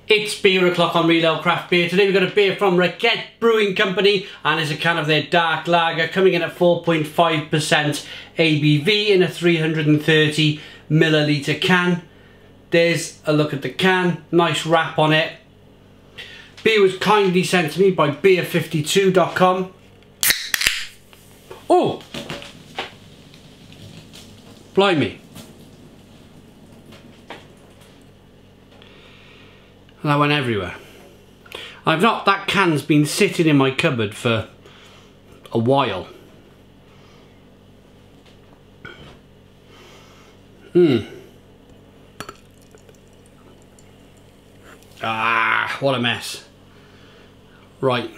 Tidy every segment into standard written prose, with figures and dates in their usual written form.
It's Beer O'Clock on Real Ale Craft Beer. Today we've got a beer from Reketye Brewing Company, and it's a can of their dark lager coming in at 4.5% ABV in a 330 milliliter can. There's a look at the can, nice wrap on it. Beer was kindly sent to me by beer52.com. Oh! Blimey. That went everywhere. That can's been sitting in my cupboard for a while. Ah, what a mess. Right.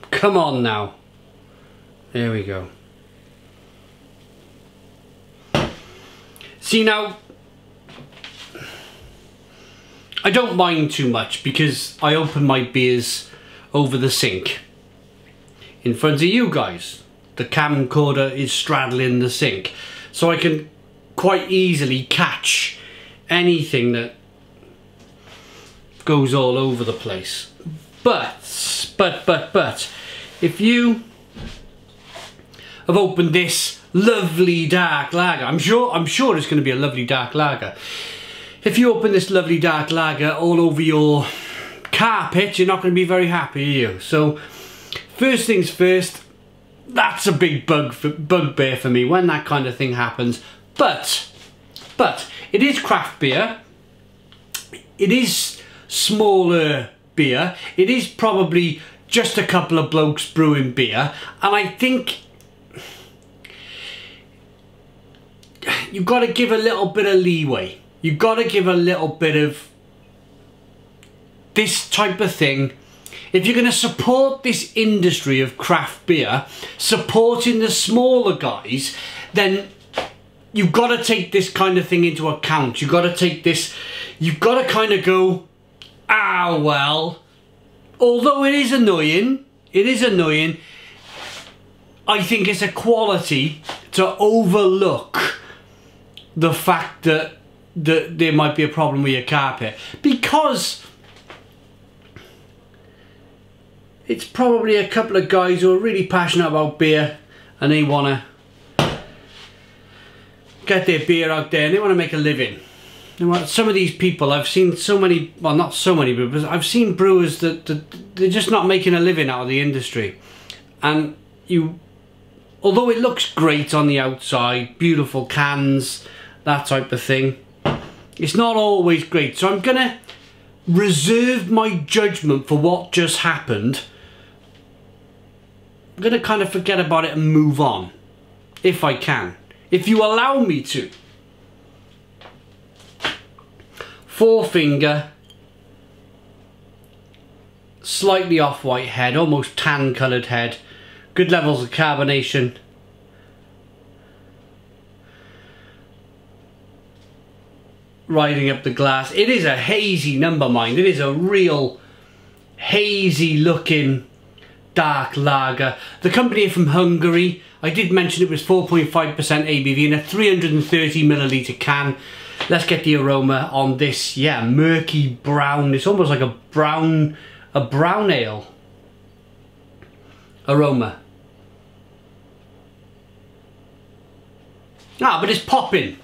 Come on now. There we go. See now, I don't mind too much because I open my beers over the sink in front of you guys. The camcorder is straddling the sink, so I can quite easily catch anything that goes all over the place. But if you have opened this lovely dark lager, I'm sure it's going to be a lovely dark lager. If you open this lovely dark lager all over your carpet, you're not going to be very happy, are you? So, first things first, that's a big bugbear for me when that kind of thing happens. But it is craft beer. It is smaller beer. It is probably just a couple of blokes brewing beer, and I think you've got to give a little bit of leeway. You've got to give a little bit of this type of thing. If you're going to support this industry of craft beer, supporting the smaller guys, then you've got to take this kind of thing into account. You've got to take this, you've got to kind of go, ah, well, although it is annoying, I think it's a quality to overlook the fact that there might be a problem with your carpet, because it's probably a couple of guys who are really passionate about beer and they want to get their beer out there and they want to make a living. Some of these people, I've seen so many, well, not so many, but I've seen brewers that they're just not making a living out of the industry. And although it looks great on the outside, beautiful cans, that type of thing, it's not always great. So I'm gonna reserve my judgment for what just happened. I'm gonna kind of forget about it and move on, if I can, if you allow me to. 4-finger, slightly off-white head, almost tan coloured head, good levels of carbonation. Riding up the glass. It is a hazy number, mind. It is a real hazy looking dark lager. The company from Hungary. I did mention it was 4.5% ABV in a 330 milliliter can. Let's get the aroma on this. Yeah, murky brown. It's almost like a brown ale aroma. Ah, but it's popping.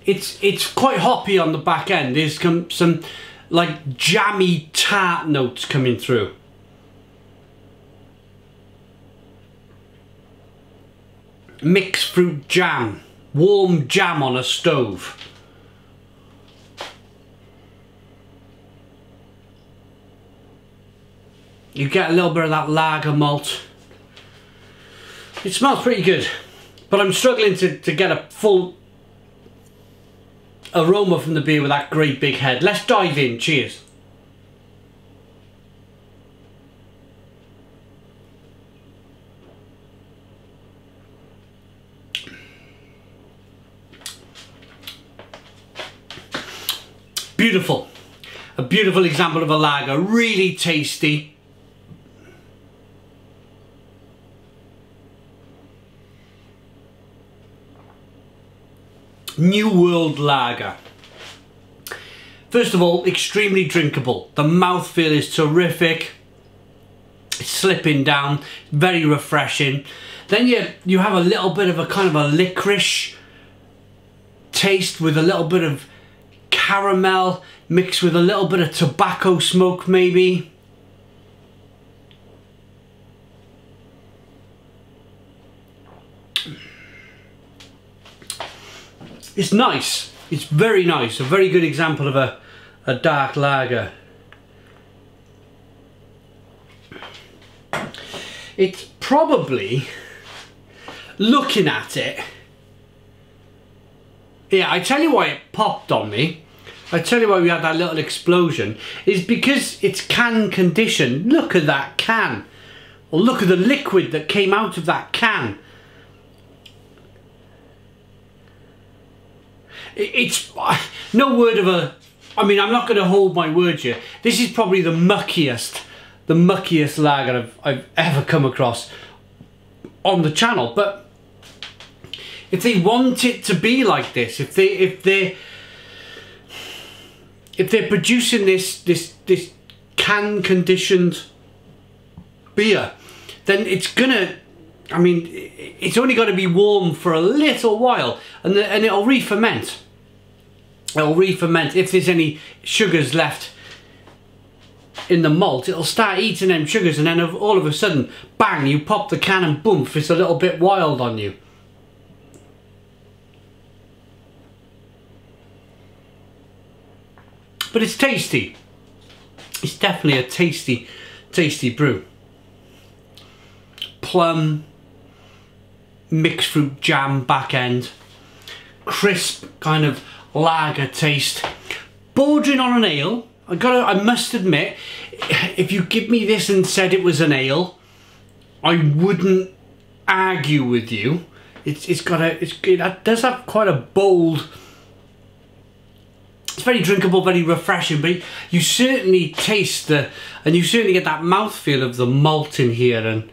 It's quite hoppy on the back end. There's some like jammy tart notes coming through. Mixed fruit jam, warm jam on a stove. You get a little bit of that lager malt. It smells pretty good, but I'm struggling to get a full aroma from the beer with that great big head. Let's dive in. Cheers. Beautiful. A beautiful example of a lager. Really tasty. New World Lager. First of all, extremely drinkable. The mouthfeel is terrific. It's slipping down, very refreshing. Then you have a little bit of a kind of a licorice taste with a little bit of caramel mixed with a little bit of tobacco smoke maybe. It's nice. It's very nice. A very good example of a dark lager. It's probably, looking at it, yeah, I tell you why it popped on me. I tell you why we had that little explosion, is because it's can conditioned. Look at that can. Or look at the liquid that came out of that can. It's no word of a, I mean, I'm not going to hold my word here. This is probably the muckiest lager I've ever come across on the channel. But if they want it to be like this, if they're producing this can conditioned beer, then it's gonna, I mean, it's only got to be warm for a little while, and it'll re-ferment. It'll re-ferment. If there's any sugars left in the malt, it'll start eating them sugars, and then all of a sudden, bang, you pop the can and boom, it's a little bit wild on you. But it's tasty. It's definitely a tasty brew. Plum, mixed fruit jam back end, crisp kind of lager taste, bordering on an ale. I must admit, if you give me this and said it was an ale, I wouldn't argue with you. It does have quite a bold. It's very drinkable, very refreshing, but you certainly taste and you certainly get that mouthfeel of the malt in here, and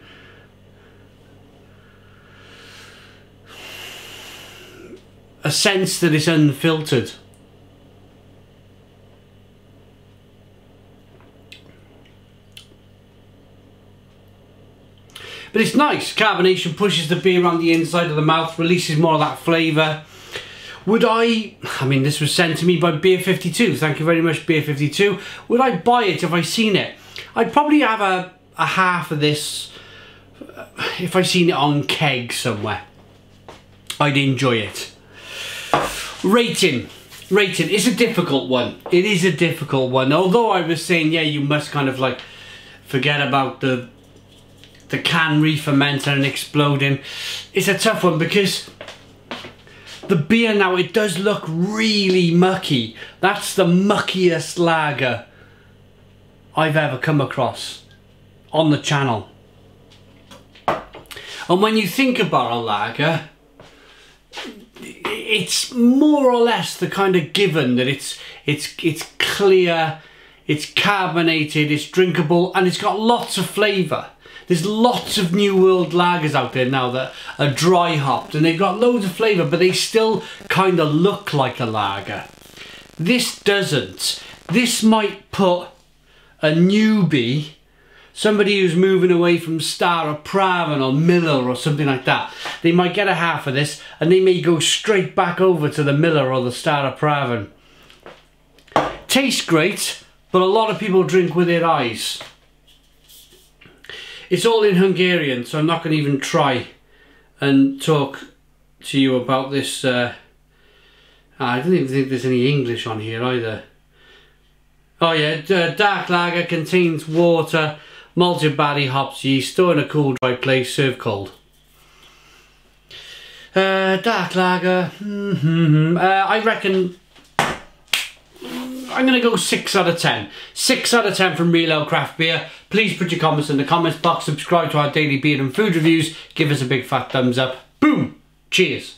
a sense that it's unfiltered. But it's nice. Carbonation pushes the beer around the inside of the mouth, releases more of that flavour. Would I mean, this was sent to me by Beer 52. Thank you very much, Beer 52. Would I buy it if I seen it? I'd probably have a half of this if I seen it on keg somewhere. I'd enjoy it. Rating. It's a difficult one. It is a difficult one. Although I was saying, yeah, you must kind of like forget about the can re-fermenting and exploding. It's a tough one because the beer now, it does look really mucky. That's the muckiest lager I've ever come across on the channel. And when you think about a lager, it's more or less the kind of given that it's clear, it's carbonated, it's drinkable, and it's got lots of flavour. There's lots of New World lagers out there now that are dry hopped, and they've got loads of flavour, but they still kind of look like a lager. This doesn't. This might put a newbie, somebody who's moving away from Staropramen or Miller or something like that, they might get a half of this and they may go straight back over to the Miller or the Staropramen. Tastes great, but a lot of people drink with their eyes. It's all in Hungarian, so I'm not going to even try and talk to you about this. I don't even think there's any English on here either. Oh yeah, dark lager, contains water, malted barley, hops, yeast, store in a cool, dry place, serve cold. Dark lager, I reckon I'm going to go 6 out of 10. 6 out of 10 from Real Ale Craft Beer. Please put your comments in the comments box, subscribe to our daily beer and food reviews, give us a big fat thumbs up. Boom! Cheers!